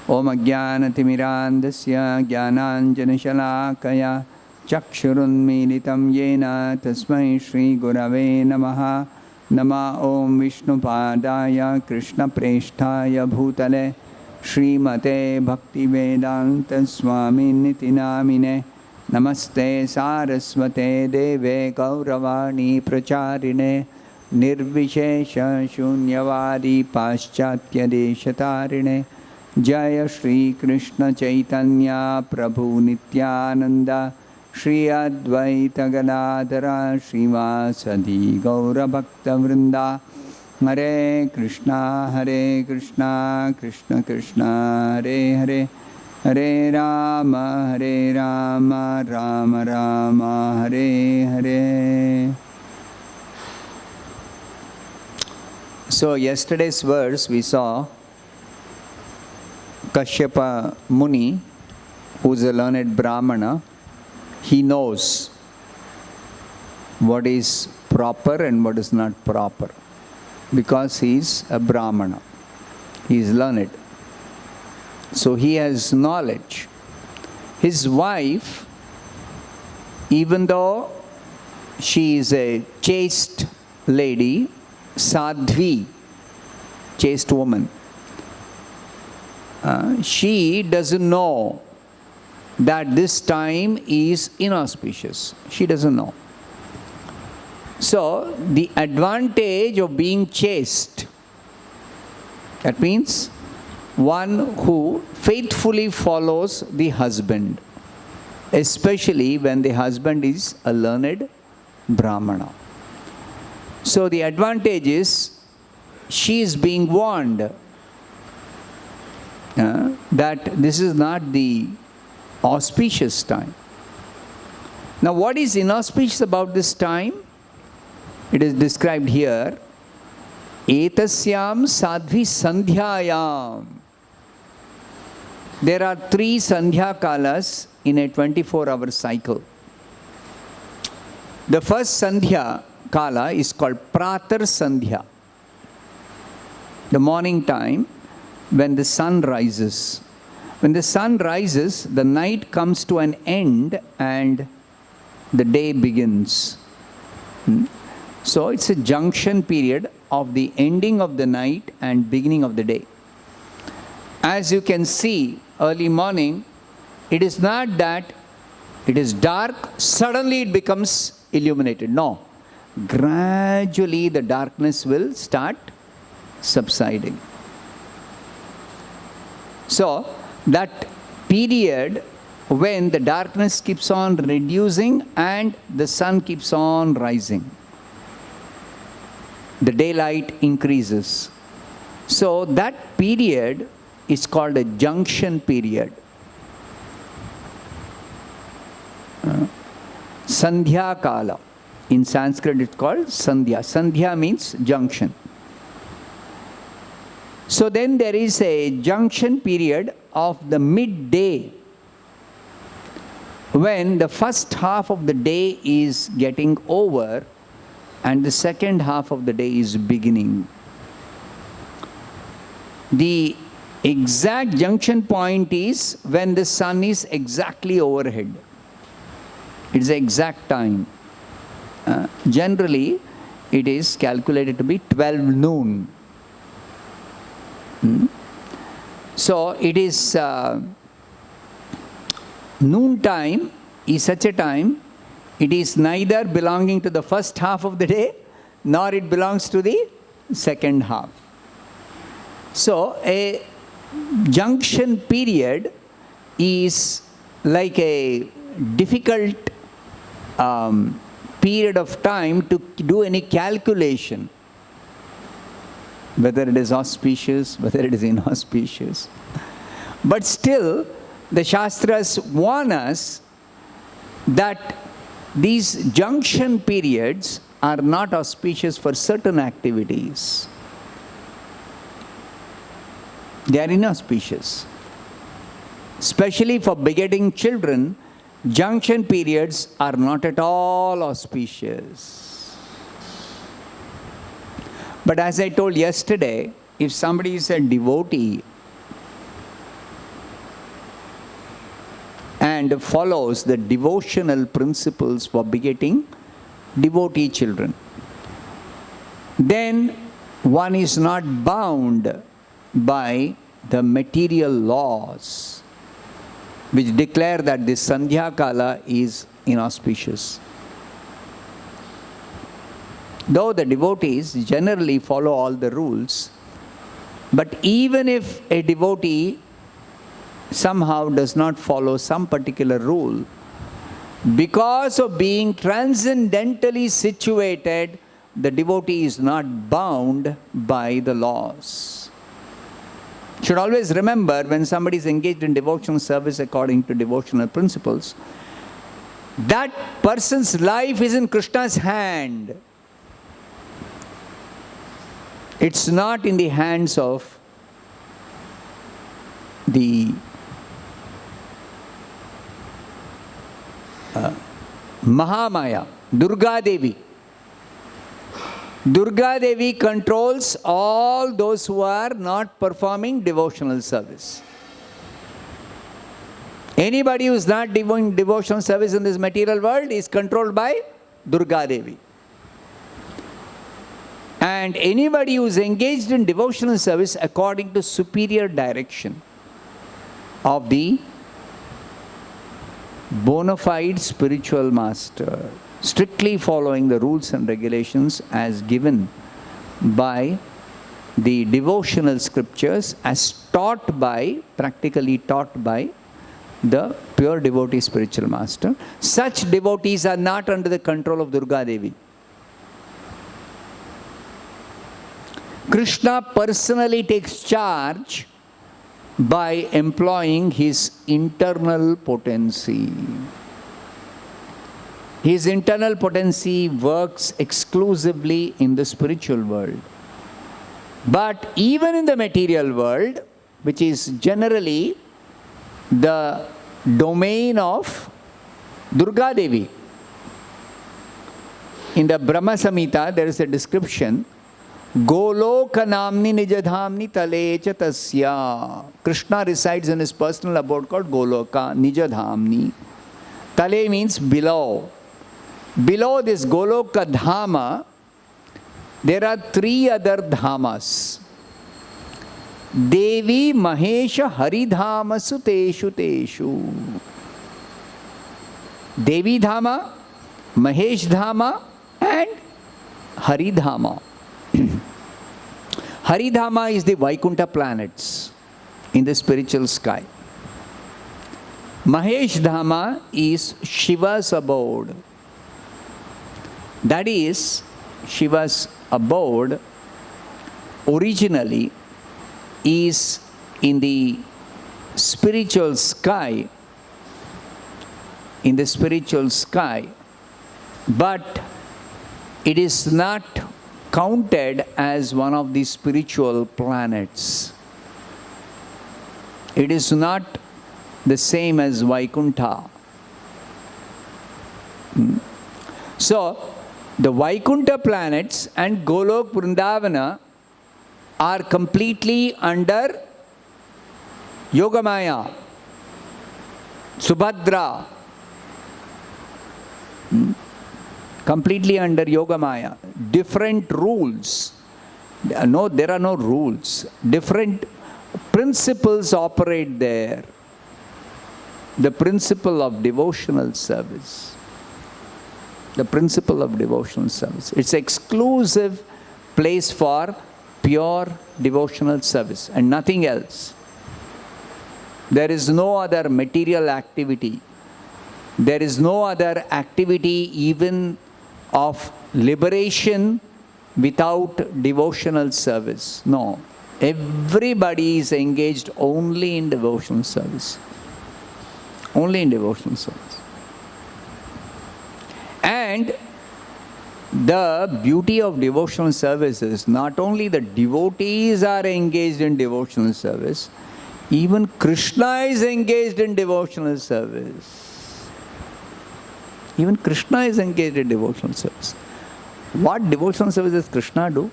Om Ajnanatimirandasya Jnananjanashalakaya Chakshurunmilitam Yena Tasmai Shri Gurave Namaha. Nama Om Vishnupadaya Krishna Presthaya Bhutale Srimate Bhaktivedanta Swami Niti Namine. Namaste Saraswate Deve Gauravani Pracharine Nirvishesha Shunyavadi Paschatya Deshatarine. Jaya Shri Krishna Chaitanya Prabhu Nityananda Shri Advaita Gadadhara Srivasadi Gaura Bhakta Vrinda. Hare Krishna Krishna Krishna Hare Hare Hare Rama Rama Rama Hare Hare. So yesterday's verse we saw Kashyapa Muni, who is a learned Brahmana. He knows what is proper and what is not proper because he is a Brahmana. He is learned. So he has knowledge. His wife, even though she is a chaste lady, sadhvi, chaste woman, she doesn't know that this time is inauspicious. She doesn't know. So, the advantage of being chaste, that means one who faithfully follows the husband, especially when the husband is a learned Brahmana. So, the advantage is she is being warned that this is not the auspicious time. Now, what is inauspicious about this time? It is described here. Etasyam sadhvi sandhyayam. There are 3 sandhya kalas in a 24-hour cycle. The first sandhya kala is called pratar sandhya. The morning time when the sun rises. When the sun rises, the night comes to an end and the day begins. So it's a junction period of the ending of the night and beginning of the day. As you can see, early morning, it is not that it is dark, suddenly it becomes illuminated. No. Gradually the darkness will start subsiding. So, that period when the darkness keeps on reducing and the sun keeps on rising, the daylight increases. So that period is called a junction period. Sandhya Kala. In Sanskrit it's called Sandhya. Sandhya means junction. So then there is a junction period of the midday when the first half of the day is getting over and the second half of the day is beginning. The exact junction point is when the sun is exactly overhead. It's the exact time. Generally, it is calculated to be 12 noon. So it is noon time is such a time, it is neither belonging to the first half of the day nor it belongs to the second half. So a junction period is like a difficult period of time to do any calculation, whether it is auspicious, whether it is inauspicious. But still, the Shastras warn us that these junction periods are not auspicious for certain activities. They are inauspicious. Especially for begetting children, junction periods are not at all auspicious. But as I told yesterday, if somebody is a devotee, and follows the devotional principles for begetting devotee children, then one is not bound by the material laws which declare that this Sandhya Kala is inauspicious. Though the devotees generally follow all the rules, but even if a devotee somehow does not follow some particular rule, because of being transcendentally situated, the devotee is not bound by the laws. Should always remember, when somebody is engaged in devotional service according to devotional principles, that person's life is in Krishna's hand. It's not in the hands of the Mahamaya, Durga Devi. Durga Devi controls all those who are not performing devotional service. Anybody who is not doing devotional service in this material world is controlled by Durga Devi. And anybody who is engaged in devotional service according to superior direction of the bona fide spiritual master, strictly following the rules and regulations as given by the devotional scriptures, as taught by, practically taught by the pure devotee spiritual master. Such devotees are not under the control of Durga Devi. Krishna personally takes charge by employing his internal potency. His internal potency works exclusively in the spiritual world. But even in the material world, which is generally the domain of Durga Devi, in the Brahma Samhita there is a description, Goloka namni nijadhamni talecha tasya. Krishna resides in his personal abode called Goloka, nijadhamni. Tale means below. Below this Goloka Dhama, there are three other Dhamas. Devi Mahesha Haridhama Suteshu Teshu. Devi Dhama, Mahesh Dhama and Haridhama. Haridhama is the Vaikuntha planets in the spiritual sky. Mahesh Dhama is Shiva's abode. That is, Shiva's abode originally is in the spiritual sky, but it is not counted as one of the spiritual planets. It is not the same as Vaikuntha. So, the Vaikuntha planets and Golok Vrindavana are completely under Yogamaya, Subhadra, completely under Yogamaya. Different rules. There are no rules. Different principles operate there. The principle of devotional service. The principle of devotional service. It's an exclusive place for pure devotional service and nothing else. There is no other material activity. There is no other activity even of liberation without devotional service. No. Everybody is engaged only in devotional service. Only in devotional service. And the beauty of devotional service is not only the devotees are engaged in devotional service, even Krishna is engaged in devotional service. Even Krishna is engaged in devotional service. What devotional service does Krishna do?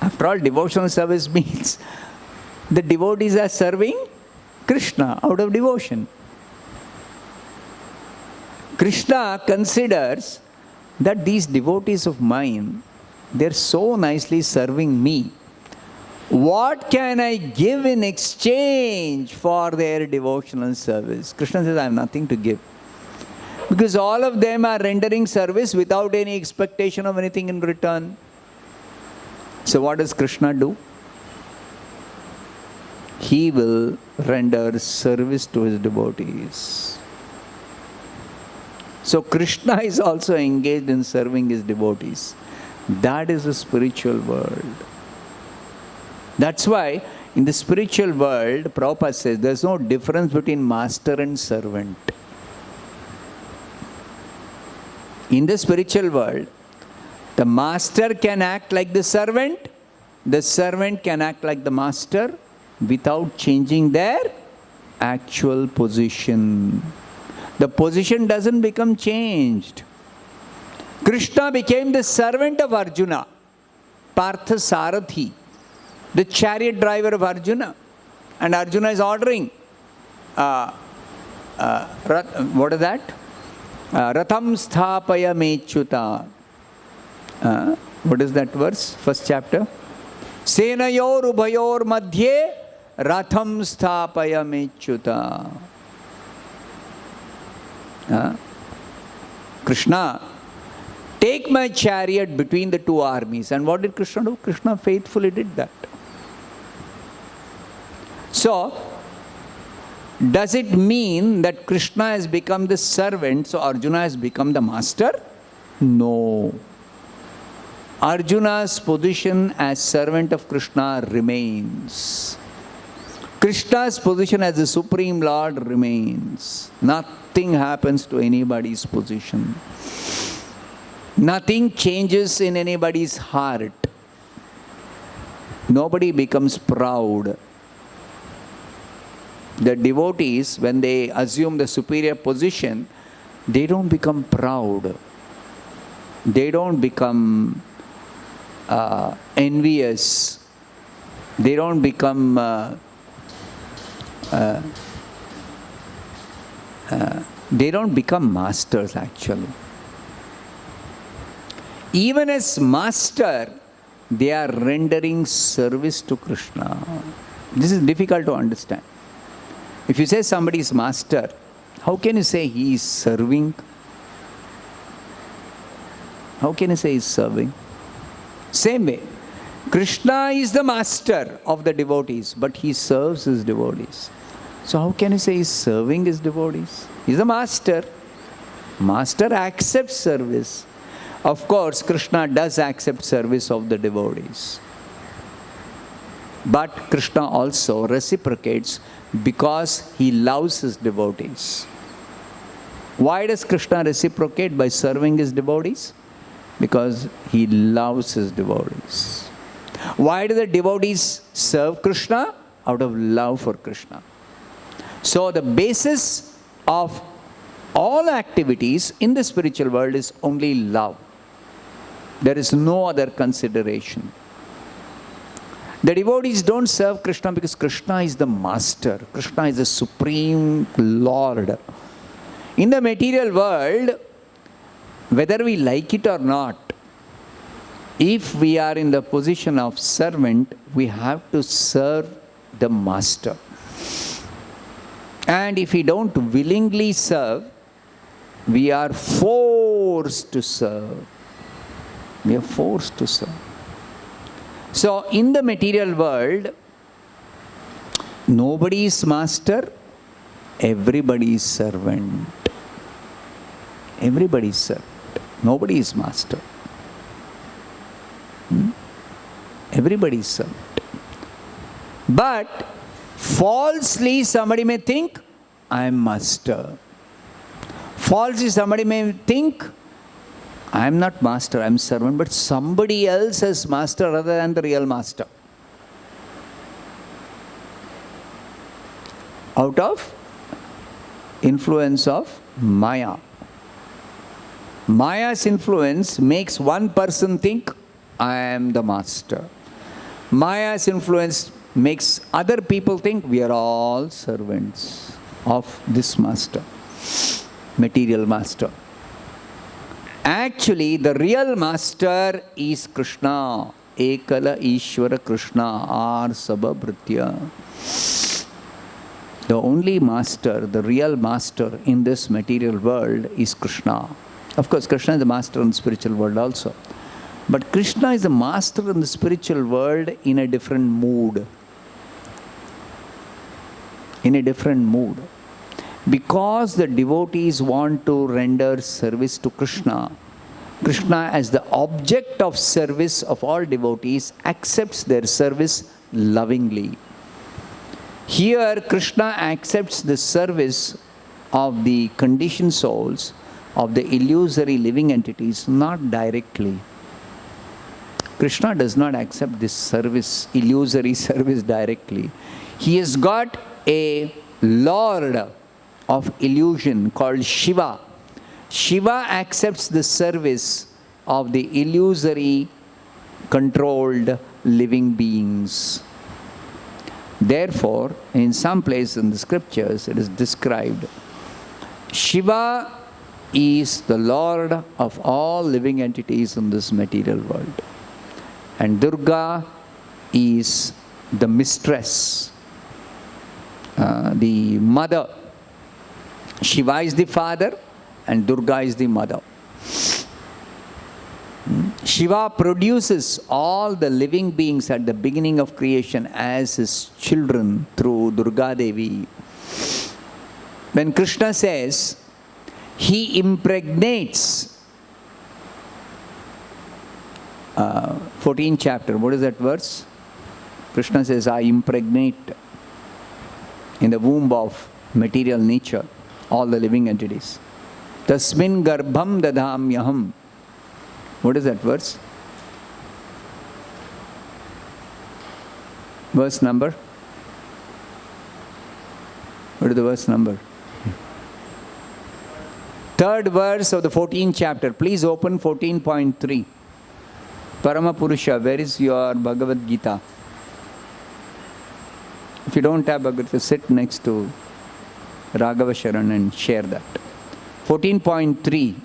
After all, devotional service means the devotees are serving Krishna out of devotion. Krishna considers that these devotees of mine, they're so nicely serving me. What can I give in exchange for their devotional service? Krishna says, I have nothing to give. Because all of them are rendering service without any expectation of anything in return. So what does Krishna do? He will render service to his devotees. So Krishna is also engaged in serving his devotees. That is the spiritual world. That's why in the spiritual world, Prabhupada says, there's no difference between master and servant. In the spiritual world, the master can act like the servant can act like the master without changing their actual position. The position doesn't become changed. Krishna became the servant of Arjuna, Partha Sarathi, the chariot driver of Arjuna. And Arjuna is ordering, what is that? Ratham sthapaya mechuta. What is that verse? First chapter. Senayor ubhayor madhye ratham sthapaya mechuta. Krishna, take my chariot between the two armies. And what did Krishna do? Krishna faithfully did that. So, does it mean that Krishna has become the servant, so Arjuna has become the master? No. Arjuna's position as servant of Krishna remains. Krishna's position as the Supreme Lord remains. Nothing happens to anybody's position. Nothing changes in anybody's heart. Nobody becomes proud. The devotees, when they assume the superior position, they don't become proud. They don't become envious. They don't become masters actually. Even as master, they are rendering service to Krishna. This is difficult to understand. If you say somebody is master, how can you say he is serving? How can you say he is serving? Same way, Krishna is the master of the devotees, but he serves his devotees. So how can you say he is serving his devotees? He is the master. Master accepts service. Of course, Krishna does accept service of the devotees. But Krishna also reciprocates because he loves his devotees. Why does Krishna reciprocate by serving his devotees? Because he loves his devotees. Why do the devotees serve Krishna? Out of love for Krishna. So the basis of all activities in the spiritual world is only love. There is no other consideration. The devotees don't serve Krishna because Krishna is the master. Krishna is the supreme Lord. In the material world, whether we like it or not, if we are in the position of servant, we have to serve the master. And if we don't willingly serve, we are forced to serve. We are forced to serve. So, in the material world, nobody is master, everybody is servant. Everybody is servant. Nobody is master. Everybody is servant. But falsely somebody may think, I am master. Falsely somebody may think, I am not master, I am servant, but somebody else is master rather than the real master. Out of influence of Maya. Maya's influence makes one person think, I am the master. Maya's influence makes other people think we are all servants of this master, material master. Actually, the real master is Krishna. Ekala Ishvara Krishna Ar Sababhritya. The only master, the real master in this material world is Krishna. Of course, Krishna is the master in the spiritual world also. But Krishna is the master in the spiritual world in a different mood. In a different mood. Because the devotees want to render service to Krishna, Krishna as the object of service of all devotees accepts their service lovingly. Here Krishna accepts the service of the conditioned souls, of the illusory living entities, not directly. Krishna does not accept this service, illusory service directly. He has got a lord of illusion called Shiva. Shiva accepts the service of the illusory controlled living beings. Therefore, in some places in the scriptures it is described, Shiva is the lord of all living entities in this material world. And Durga is the mistress, the mother. Shiva is the father and Durga is the mother. Shiva produces all the living beings at the beginning of creation as his children through Durga Devi. When Krishna says he impregnates, 14th chapter, what is that verse? Krishna says, I impregnate in the womb of material nature all the living entities. Tasmin garbham dadhamyaham. What is that verse? Verse number? What is the verse number? Third verse of the 14th chapter. Please open 14.3. Parama Purusha, where is your Bhagavad Gita? If you don't have Bhagavad Gita, sit next to Raghava Sharan and share that. 14.3.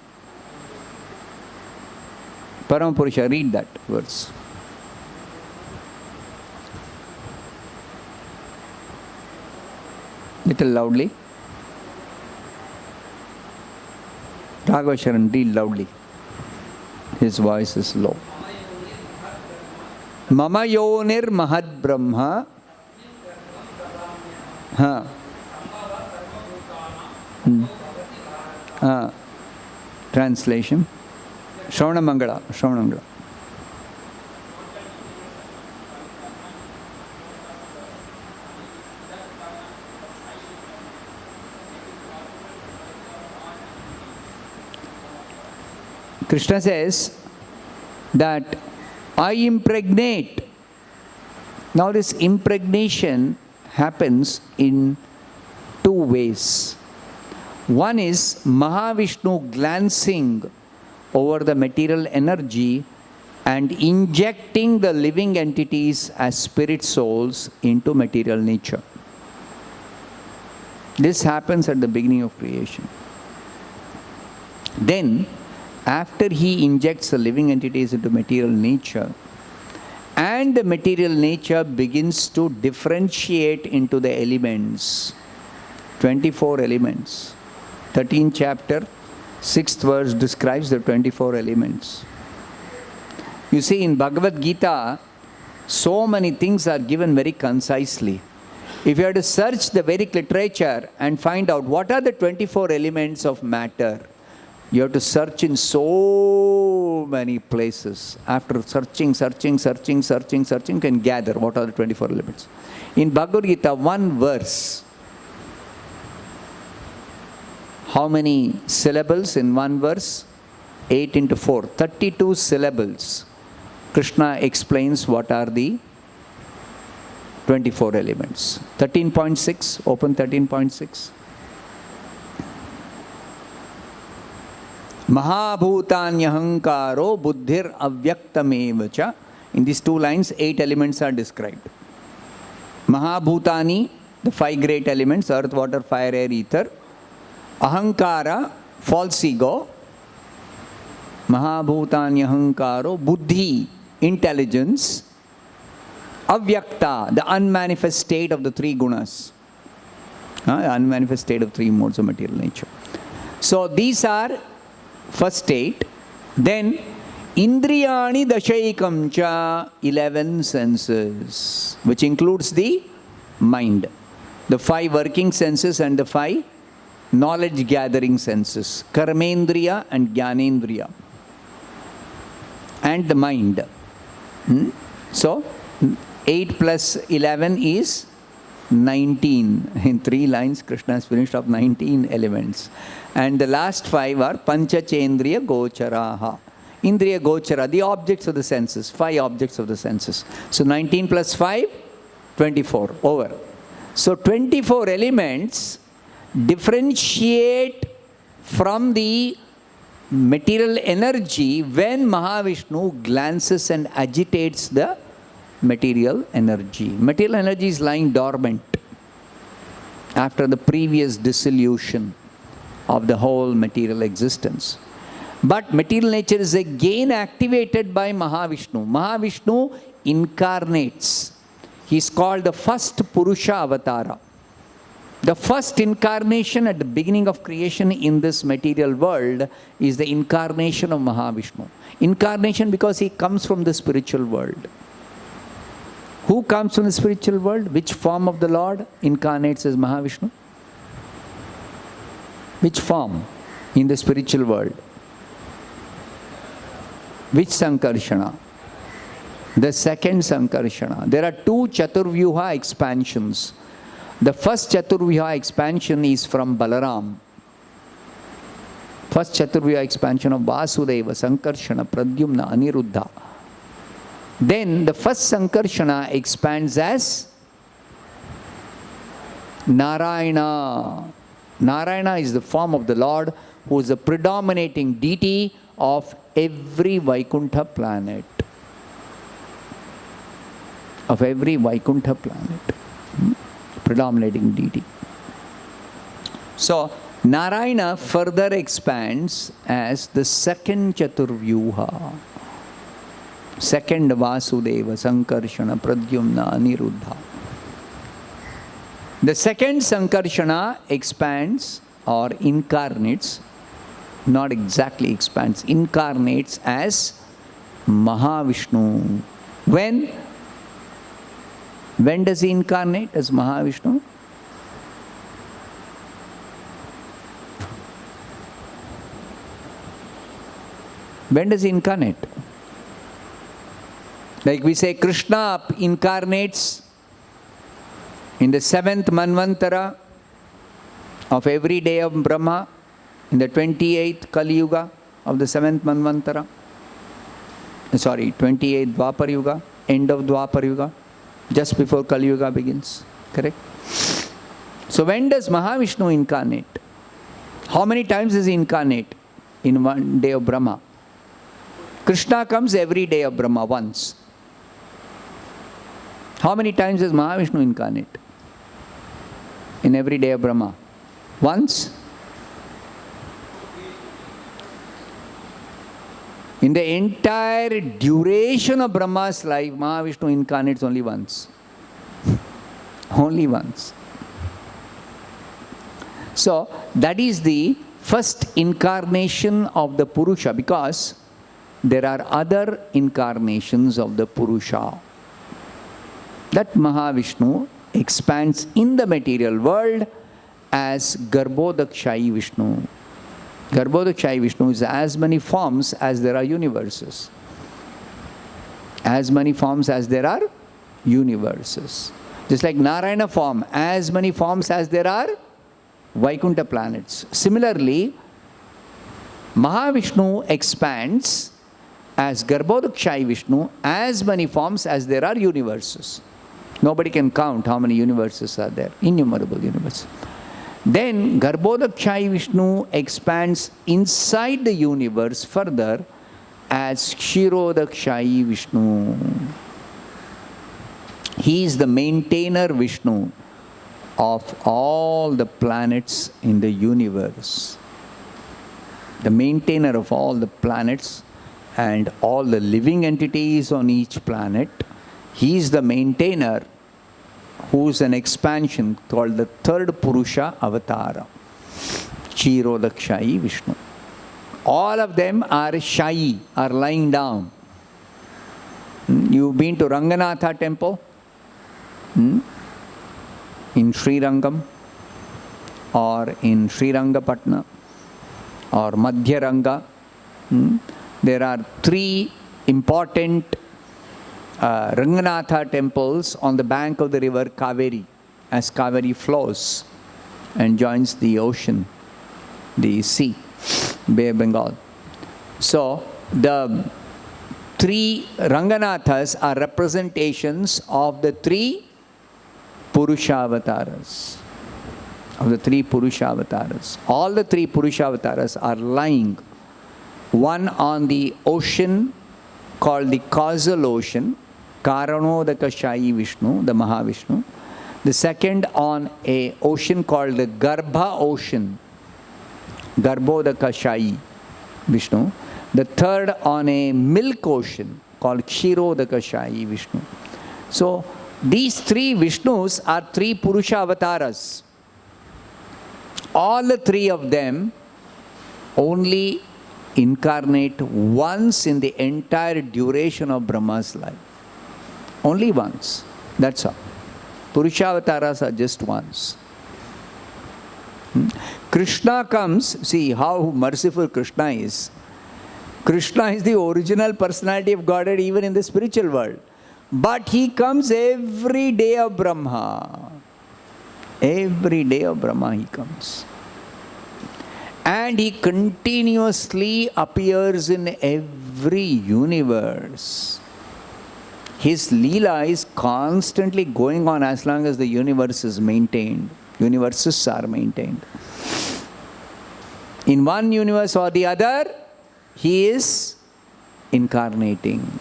Parama Purusha, read that verse. Little loudly. Raghava Sharan, read loudly. His voice is low. Mama yonir mahad brahma. Translation. Shravana Mangala. Shravana Mangala. Krishna says that I impregnate. Now this impregnation happens in two ways. One is Mahavishnu glancing over the material energy and injecting the living entities as spirit souls into material nature. This happens at the beginning of creation. Then, after he injects the living entities into material nature, and the material nature begins to differentiate into the elements, 24 elements. 13th chapter, 6th verse describes the 24 elements. You see, in Bhagavad Gita, so many things are given very concisely. If you have to search the Vedic literature and find out what are the 24 elements of matter, you have to search in so many places. After searching, you can gather what are the 24 elements. In Bhagavad Gita, one verse, how many syllables in one verse? 8 into 4, 32 syllables. Krishna explains what are the 24 elements. 13.6, open 13.6. Mahabhutanyahankaro buddhir avyaktamevacha. In these two lines, 8 elements are described. Mahabhutani, the 5 great elements, earth, water, fire, air, ether. Ahankara, false ego. Mahabhutani ahankaro, buddhi, intelligence. Avyakta, the unmanifest state of the 3 gunas. Unmanifest state of 3 modes of material nature. So these are first state. Then Indriyani Dashaikam cha, 11 senses, which includes the mind. The 5 working senses and the 5 knowledge gathering senses. Karmendriya and Jnanendriya. And the mind. So 8 plus 11 is 19. In 3 lines, Krishna has finished off 19 elements. And the last 5 are Panchachendriya Gocharaha. Indriya Gochara, the objects of the senses, 5 objects of the senses. So 19 plus 5, 24, over. So 24 elements differentiate from the material energy when Mahavishnu glances and agitates the material energy. Material energy is lying dormant after the previous dissolution of the whole material existence. But material nature is again activated by Mahavishnu. Mahavishnu incarnates. He is called the first Purusha Avatara. The first incarnation at the beginning of creation in this material world is the incarnation of Mahavishnu. Incarnation because he comes from the spiritual world. Who comes from the spiritual world? Which form of the Lord incarnates as Mahavishnu? Which form in the spiritual world? Which Sankarshana? The second Sankarshana. There are 2 Chaturvyuha expansions. The first Chaturvyuha expansion is from Balaram. First Chaturvyuha expansion of Vasudeva, Sankarshana, Pradyumna, Aniruddha. Then the first Sankarshana expands as Narayana. Narayana is the form of the Lord who is the predominating deity of every Vaikuntha planet. Of every Vaikuntha planet. Predominating deity. So Narayana further expands as the second Chaturvyuha. Second Vasudeva, Sankarshana, Pradyumna, Aniruddha. The second Sankarshana expands or incarnates, not exactly expands, incarnates as Mahavishnu. When does he incarnate as Mahavishnu? When does he incarnate? Like we say, Krishna incarnates in the 7th Manvantara of every day of Brahma, in the 28th Kali Yuga of the 7th Manvantara. 28th Dwapar Yuga, end of Dwapar Yuga, just before Kali Yuga begins. Correct? So when does Mahavishnu incarnate? How many times does he incarnate in one day of Brahma? Krishna comes every day of Brahma once. How many times does Mahavishnu incarnate in every day of Brahma? Once. In the entire duration of Brahma's life, Mahavishnu incarnates only once. Only once. So, that is the first incarnation of the Purusha, because there are other incarnations of the Purusha. That Mahavishnu expands in the material world as Garbhodakshayi Vishnu. Garbhodakshayi Vishnu is as many forms as there are universes. As many forms as there are universes. Just like Narayana form, as many forms as there are Vaikuntha planets. Similarly, Mahavishnu expands as Garbhodakshayi Vishnu, as many forms as there are universes. Nobody can count how many universes are there. Innumerable universes. Then Garbhodakshayi Vishnu expands inside the universe further as Kshirodakshayi Vishnu. He is the maintainer Vishnu of all the planets in the universe. The maintainer of all the planets and all the living entities on each planet. He is the maintainer, who is an expansion called the third Purusha Avatara, Kshirodakshayi Vishnu. All of them are shayi, are lying down. You've been to Ranganatha temple? In Sri Rangam or in Sri Rangapatna or Madhya Ranga. There are three important Ranganatha temples on the bank of the river Kaveri, as Kaveri flows and joins the ocean, the sea, Bay of Bengal. So the three Ranganathas are representations of the three Purushavatas. Of the three Purushavatas. All the three Purushavatas are lying, one on the ocean called the causal ocean, Karanodakashayi Vishnu, the Mahavishnu. The second on a ocean called the Garbha ocean, Garbhodakashayi Vishnu. The third on a milk ocean called Kshirodakashayi Vishnu. So these three Vishnus are three Purusha avatars. All the three of them only incarnate once in the entire duration of Brahma's life. Only once. That's all. Purusha avatars are just once. Krishna comes, see how merciful Krishna is. Krishna is the original personality of Godhead even in the spiritual world. But he comes every day of Brahma. Every day of Brahma he comes. And he continuously appears in every universe. His Leela is constantly going on as long as the universe is maintained. Universes are maintained. In one universe or the other, he is incarnating.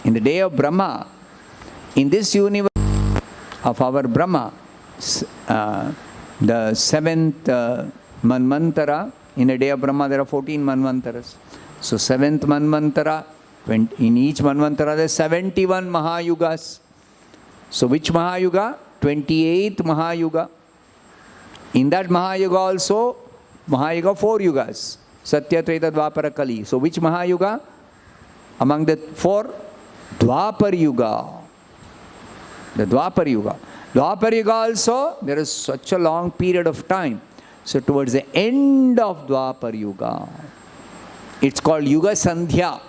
In the day of Brahma, in this universe of our Brahma, the seventh Manvantara, in a day of Brahma there are 14 Manvantaras. So seventh Manvantara, in each Manvantara there are 71 Mahayugas. So which Mahayuga? 28th Mahayuga. In that Mahayuga also, Mahayuga 4 Yugas. Satya, Treta, Dwapara, Kali. So which Mahayuga? Among the 4, Dwapar Yuga. The Dwapar Yuga. Dwapar Yuga also, there is such a long period of time. So towards the end of Dwapar Yuga, it's called Yuga Sandhya.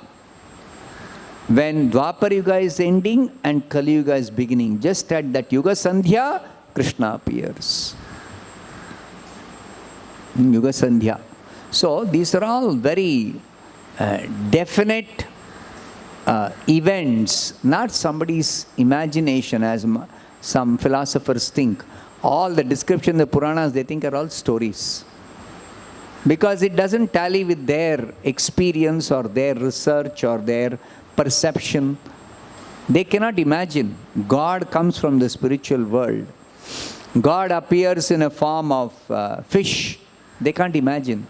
When Dwapar Yuga is ending and Kali Yuga is beginning, just at that Yuga Sandhya, Krishna appears. Yuga Sandhya. So these are all very definite events, not somebody's imagination as some philosophers think. All the description in the Puranas, they think are all stories. Because it doesn't tally with their experience or their research or their perception. They cannot imagine. God comes from the spiritual world. God appears in a form of fish. They can't imagine.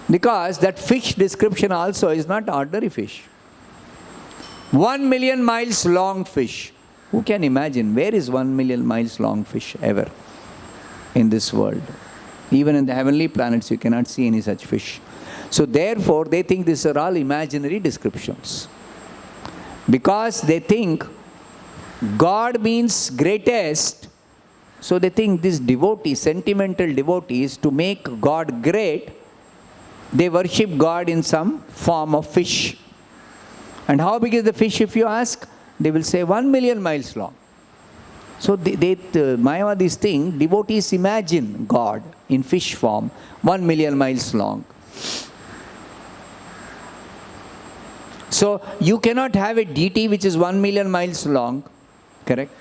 Because that fish description also is not ordinary fish. 1 million miles long fish. Who can imagine? Where is 1 million miles long fish ever in this world? Even in the heavenly planets you cannot see any such fish. So therefore they think these are all imaginary descriptions. Because they think God means greatest, so they think these devotees, sentimental devotees, to make God great, they worship God in some form of fish. And how big is the fish if you ask? They will say 1 million miles long. So Mayavadis think devotees imagine God in fish form 1 million miles long. So you cannot have a deity which is 1 million miles long, correct?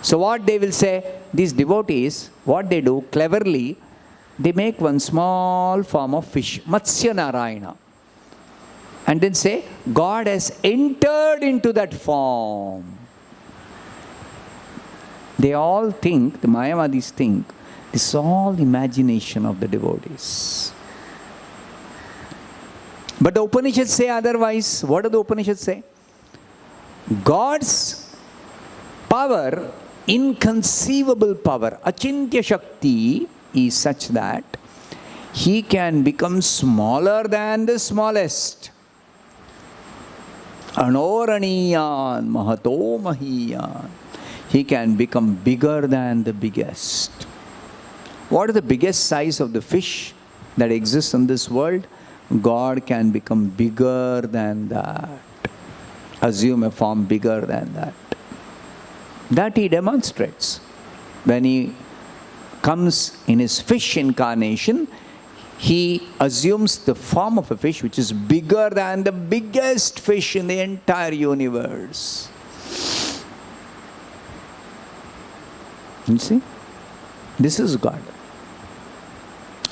So what they will say, these devotees, what they do cleverly, they make one small form of fish, Matsya Narayana. and then say, God has entered into that form. They all think, the Mayavadis think, this is all imagination of the devotees. But the Upanishads say otherwise. What do the Upanishads say? God's power, inconceivable power, Achintya Shakti, is such that He can become smaller than the smallest. Anoraniyan Mahato Mahiyan. He can become bigger than the biggest. What is the biggest size of the fish that exists in this world? God can become bigger than that. Assume a form bigger than that. That He demonstrates. When He comes in His fish incarnation, He assumes the form of a fish which is bigger than the biggest fish in the entire universe. You see? This is God.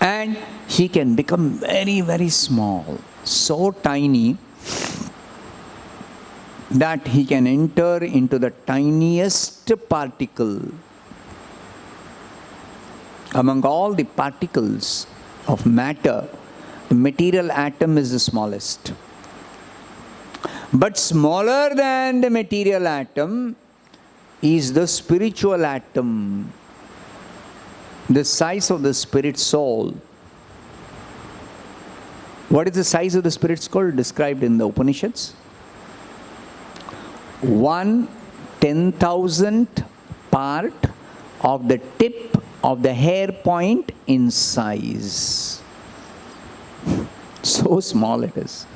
And He can become very, very small, so tiny that He can enter into the tiniest particle. Among all the particles of matter, the material atom is the smallest. But smaller than the material atom is the spiritual atom, the size of the spirit soul. What is the size of the spirit soul described in the Upanishads? 1/10,000th part of the tip of the hair point in size. So small it is.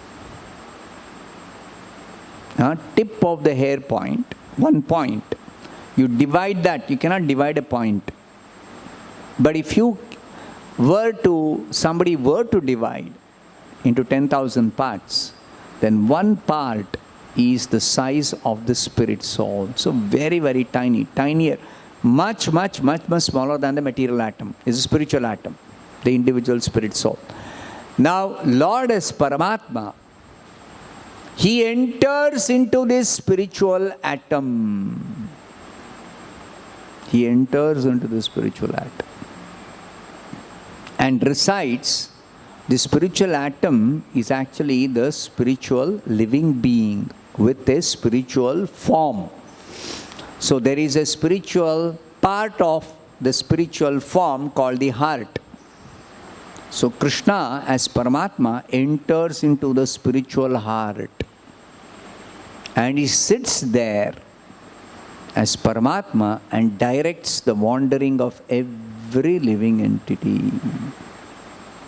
Tip of the hair point, 1 point. You divide that, you cannot divide a point. But if somebody were to divide into 10,000 parts, then 1 part is the size of the spirit soul. So very, very tiny, tinier, much smaller than the material atom is the spiritual atom, the individual spirit soul. Now, Lord as Paramatma, He enters into this spiritual atom. He enters into the spiritual atom and resides. The spiritual atom is actually the spiritual living being with a spiritual form. So there is a spiritual part of the spiritual form called the heart. So Krishna as Paramatma enters into the spiritual heart and He sits there as Paramatma and directs the wandering of every living entity.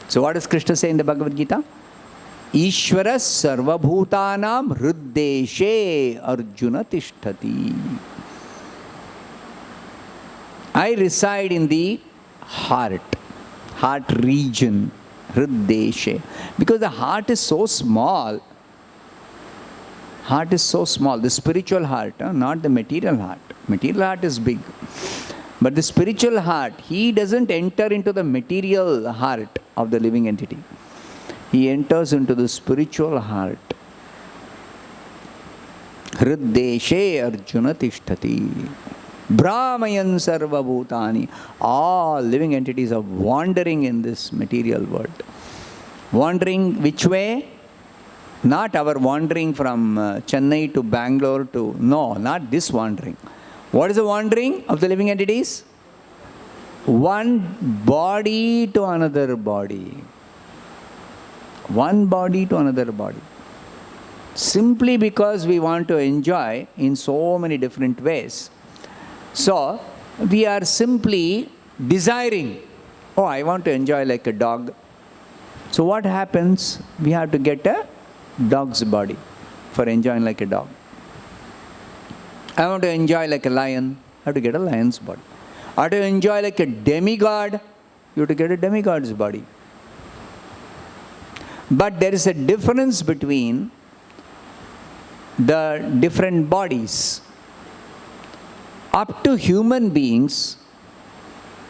So what does Krishna say in the Bhagavad Gita? Ishvara sarvabhutanam hriddeshe Arjuna tishtati. I reside in the heart region, hriddeshe. Because the heart is so small. Heart is so small. The spiritual heart, not the material heart. Material heart is big. But the spiritual heart, He doesn't enter into the material heart of the living entity. He enters into the spiritual heart. Hriddeshe Arjuna tishtati. Brahmayan sarva bhutani. All living entities are wandering in this material world. Wandering which way? Not our wandering from Chennai to Bangalore to... No, not this wandering. What is the wandering of the living entities? One body to another body. One body to another body. Simply because we want to enjoy in so many different ways. So, we are simply desiring, oh, I want to enjoy like a dog. So what happens? We have to get a dog's body for enjoying like a dog. I want to enjoy like a lion. I have to get a lion's body. I want to enjoy like a demigod. You have to get a demigod's body. But there is a difference between the different bodies. Up to human beings,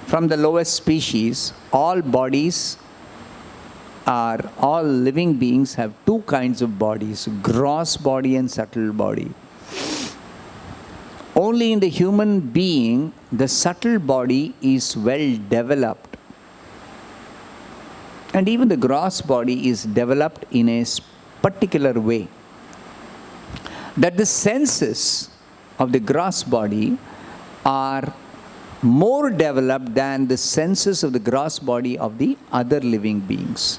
from the lowest species, all bodies all living beings have two kinds of bodies, gross body and subtle body. Only in the human being, the subtle body is well developed. And even the gross body is developed in a particular way. That the senses of the gross body are more developed than the senses of the gross body of the other living beings.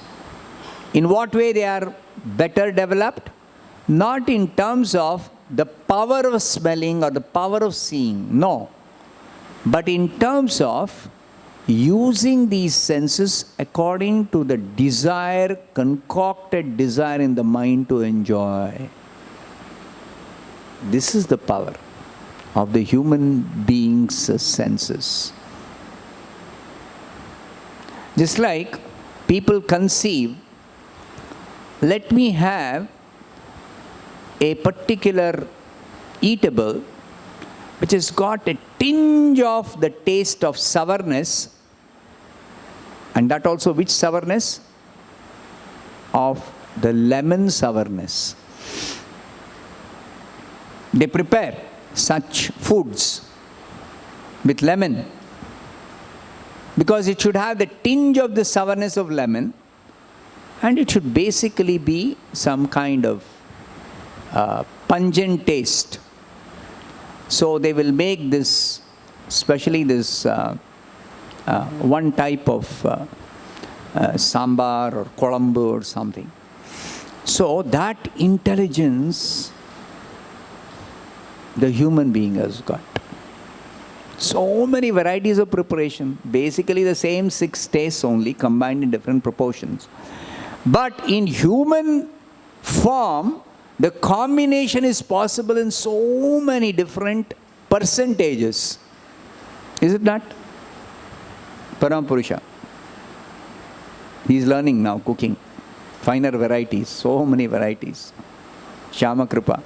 In what way they are better developed? Not in terms of the power of smelling or the power of seeing, no. But in terms of using these senses according to the desire, concocted desire in the mind to enjoy. This is the power of the human being's senses. Just like people conceive, let me have a particular eatable which has got a tinge of the taste of sourness, and that also which sourness? Of the lemon sourness. They prepare such foods with lemon because it should have the tinge of the sourness of lemon, and it should basically be some kind of pungent taste. So they will make this, especially this one type of sambar or kolambu or something. So that intelligence the human being has got. So many varieties of preparation, basically the same 6 tastes only combined in different proportions. But in human form, the combination is possible in so many different percentages. Is it not? Paramapurusha. He is learning now cooking. Finer varieties, so many varieties. Shyama Kripa.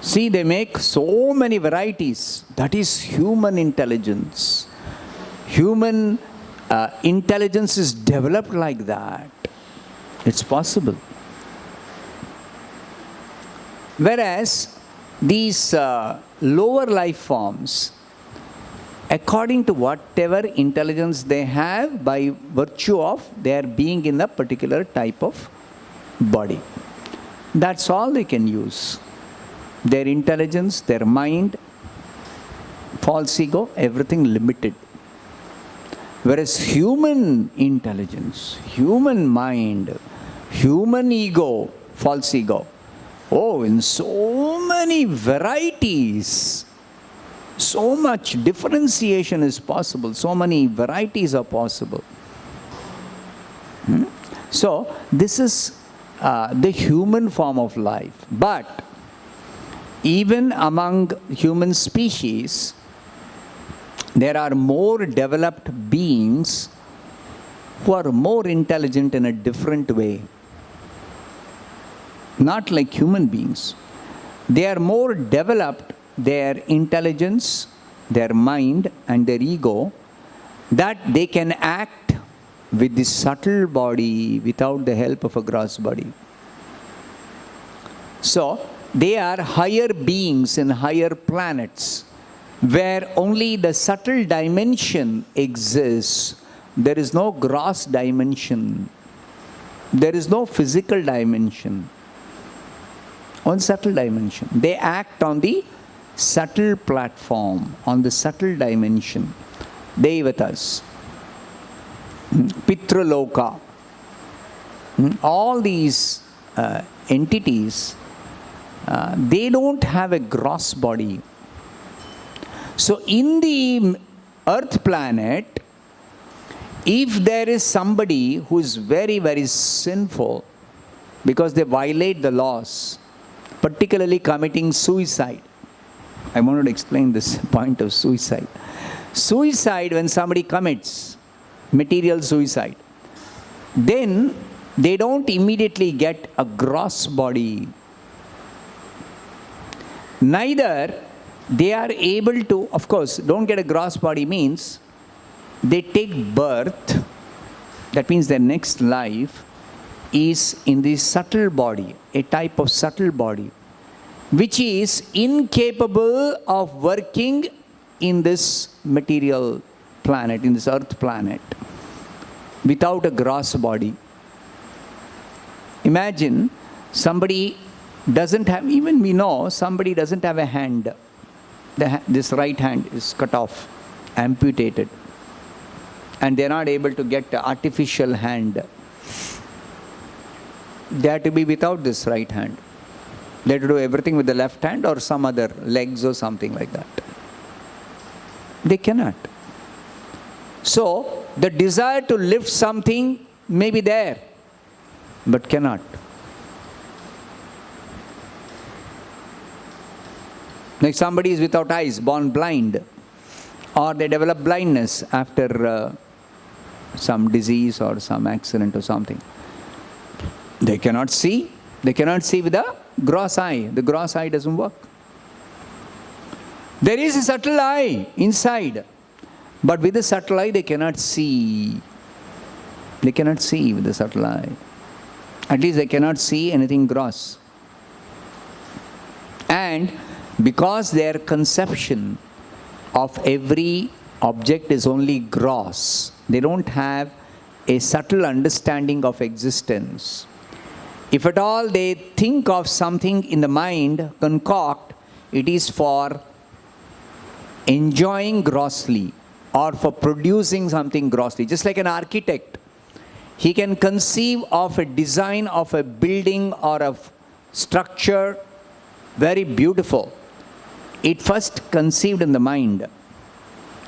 See, they make so many varieties. That is human intelligence. Human intelligence is developed like that. It's possible. Whereas these lower life forms, according to whatever intelligence they have by virtue of their being in a particular type of body, that's all they can use. Their intelligence, their mind, false ego, everything limited. Whereas human intelligence, human mind, human ego, false ego, oh, in so many varieties, so much differentiation is possible, so many varieties are possible. So, this is the human form of life. But even among human species, there are more developed beings who are more intelligent in a different way. Not like human beings. They are more developed, their intelligence, their mind and their ego, that they can act with the subtle body without the help of a gross body. So, they are higher beings in higher planets where only the subtle dimension exists. There is no gross dimension. There is no physical dimension. On subtle dimension. They act on the subtle platform, on the subtle dimension. Devatas, Pitraloka, all these entities, they don't have a gross body. So in the earth planet, if there is somebody who is very, very sinful because they violate the laws, particularly committing suicide. I wanted to explain this point of suicide. Suicide, when somebody commits material suicide, then they don't immediately get a gross body. Neither they are able to, of course, don't get a gross body means they take birth That means their next life is in the subtle body, a type of subtle body, which is incapable of working in this material planet, in this earth planet, without a gross body. Imagine somebody doesn't have, even we know somebody doesn't have a hand. This right hand is cut off, amputated, and they're not able to get an artificial hand. They have to be without this right hand. They have to do everything with the left hand or some other legs or something like that. They cannot. So, the desire to lift something may be there, but cannot. Like somebody is without eyes, born blind, or they develop blindness after some disease or some accident or something. They cannot see. They cannot see with the gross eye. The gross eye doesn't work. There is a subtle eye inside, but with the subtle eye they cannot see. They cannot see with the subtle eye. At least they cannot see anything gross. And because their conception of every object is only gross, they don't have a subtle understanding of existence. If at all they think of something in the mind, concoct, it is for enjoying grossly or for producing something grossly. Just like an architect, he can conceive of a design of a building or a structure, very beautiful. It first conceived in the mind,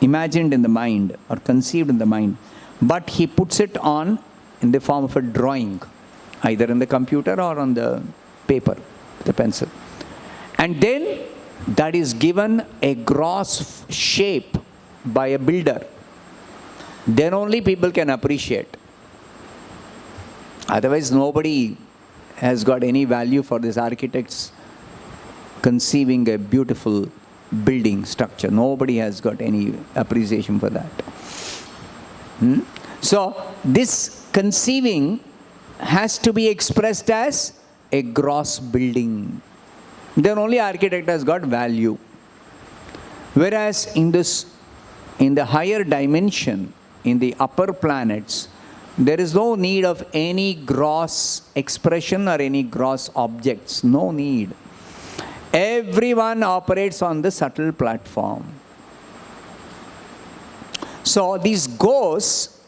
imagined in the mind or conceived in the mind, but he puts it on in the form of a drawing, either in the computer or on the paper, the pencil. And then that is given a gross shape by a builder. Then only people can appreciate. Otherwise, nobody has got any value for this architect's conceiving a beautiful building structure. Nobody has got any appreciation for that. So, this conceiving has to be expressed as a gross building. Then only architect has got value. Whereas in the higher dimension, in the upper planets, there is no need of any gross expression or any gross objects. No need. Everyone operates on the subtle platform. So these ghosts,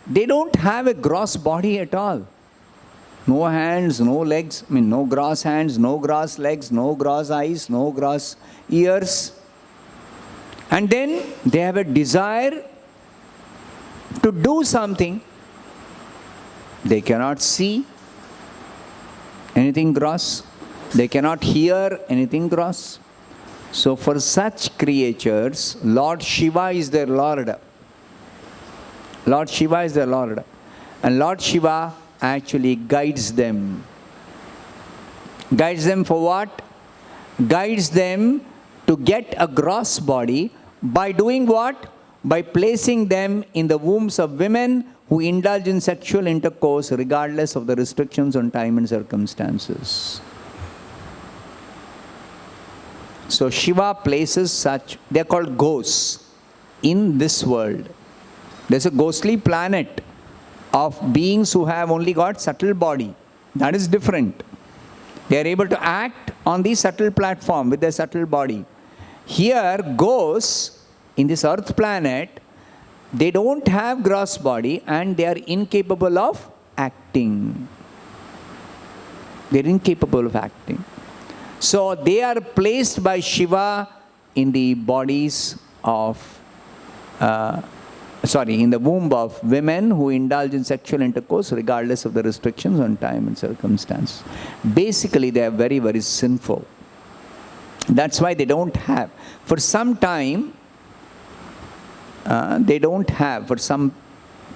they don't have a gross body at all. No hands, no legs, no gross hands, no gross legs, no gross eyes, no gross ears. And then they have a desire to do something. They cannot see anything gross. They cannot hear anything gross. So for such creatures, Lord Shiva is their Lord. Lord Shiva is their Lord. And Lord Shiva actually guides them. Guides them for what? Guides them to get a gross body by doing what? By placing them in the wombs of women who indulge in sexual intercourse regardless of the restrictions on time and circumstances. So Shiva places such, they are called ghosts in this world. There's a ghostly planet of beings who have only got subtle body. That is different. They are able to act on the subtle platform with their subtle body. Here, ghosts in this earth planet, they don't have gross body and they are incapable of acting. They are incapable of acting. So they are placed by Shiva in the bodies of, in the womb of women who indulge in sexual intercourse regardless of the restrictions on time and circumstance. Basically, they are very, very sinful. That's why they don't have. For some time, they don't have, for some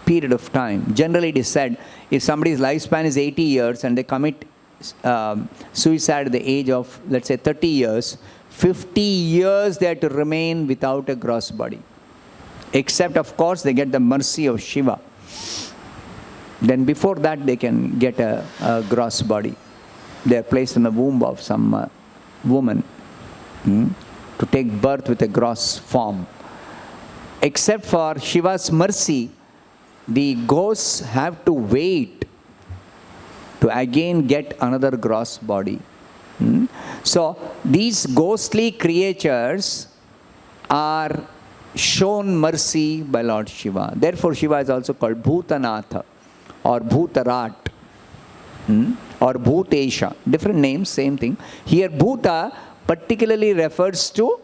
period of time. Generally, it is said, if somebody's lifespan is 80 years and they commit suicide at the age of, let's say, 30 years, 50 years they have to remain without a gross body. Except, of course, they get the mercy of Shiva. Then before that they can get a gross body. They are placed in the womb of some woman to take birth with a gross form. Except for Shiva's mercy, the ghosts have to wait to again get another gross body. So these ghostly creatures are shown mercy by Lord Shiva. Therefore Shiva is also called Bhutanatha or Bhutarat or Bhutesha. Different names, same thing. Here Bhuta particularly refers to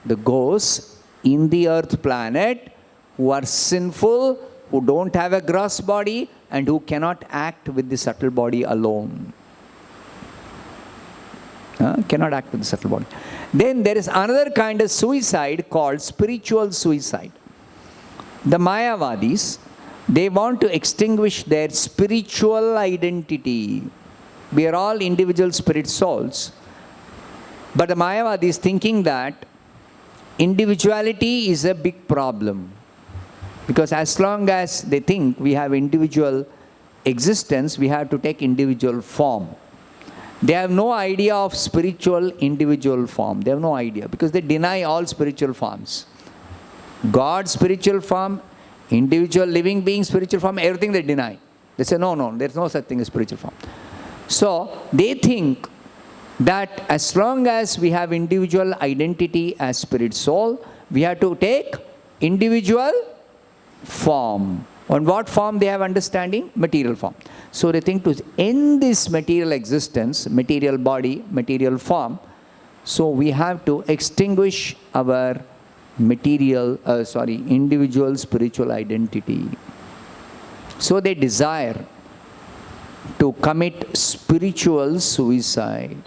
the ghosts in the earth planet who are sinful, who don't have a gross body and who cannot act with the subtle body alone. Cannot act with the subtle body. Then there is another kind of suicide called spiritual suicide. The Mayavadis, they want to extinguish their spiritual identity. We are all individual spirit souls. But the Mayavadis thinking that individuality is a big problem. Because as long as they think we have individual existence, we have to take individual form. They have no idea of spiritual individual form. They have no idea because they deny all spiritual forms. God's spiritual form, individual living being spiritual form, everything they deny. They say, no, there's no such thing as spiritual form. So they think that as long as we have individual identity as spirit soul, we have to take individual form. On what form they have understanding? Material form. So they think to end this material existence, material body, material form, so we have to extinguish our individual spiritual identity. So they desire to commit spiritual suicide.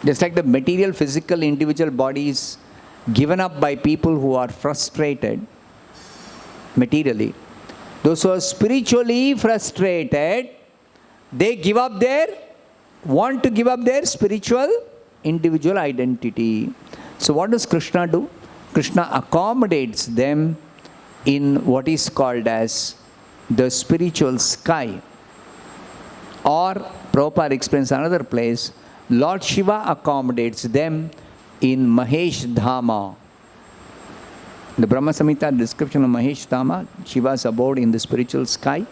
Just like the material, physical, individual body is given up by people who are frustrated materially. Those who are spiritually frustrated, they want to give up their spiritual individual identity. So what does Krishna do? Krishna accommodates them in what is called as the spiritual sky. Or Prabhupada explains another place, Lord Shiva accommodates them in Mahesh Dhama. The Brahma Samhita description of Mahesh Dhama, Shiva's abode in the spiritual sky,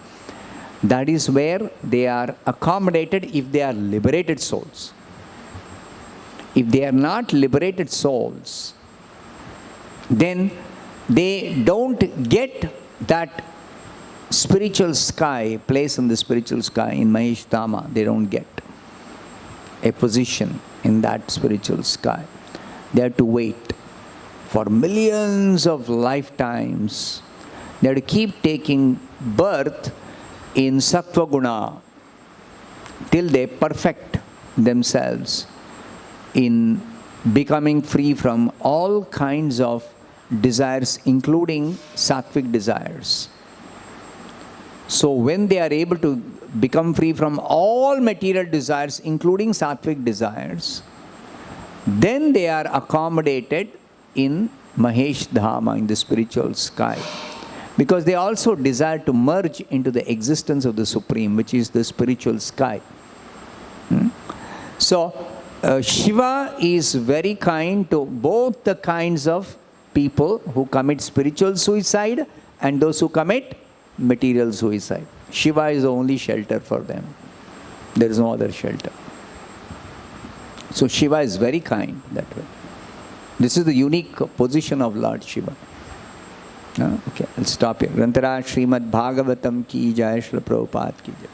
that is where they are accommodated if they are liberated souls. If they are not liberated souls, then they don't get that spiritual sky, place in the spiritual sky in Mahesh Dhama. They don't get a position in that spiritual sky. They have to wait for millions of lifetimes. They have to keep taking birth in Sattva Guna till they perfect themselves in becoming free from all kinds of desires, including sattvic desires. So when they are able to become free from all material desires, including sattvic desires, then they are accommodated in Mahesh Dhama, in the spiritual sky. Because they also desire to merge into the existence of the Supreme, which is the spiritual sky. So, Shiva is very kind to both the kinds of people who commit spiritual suicide and those who commit material suicide. Shiva is the only shelter for them. There is no other shelter. So Shiva is very kind that way. This is the unique position of Lord Shiva. Okay, I'll stop here. Grantharaj Srimad Bhagavatam ki jai, Srila Prabhupada ki jai.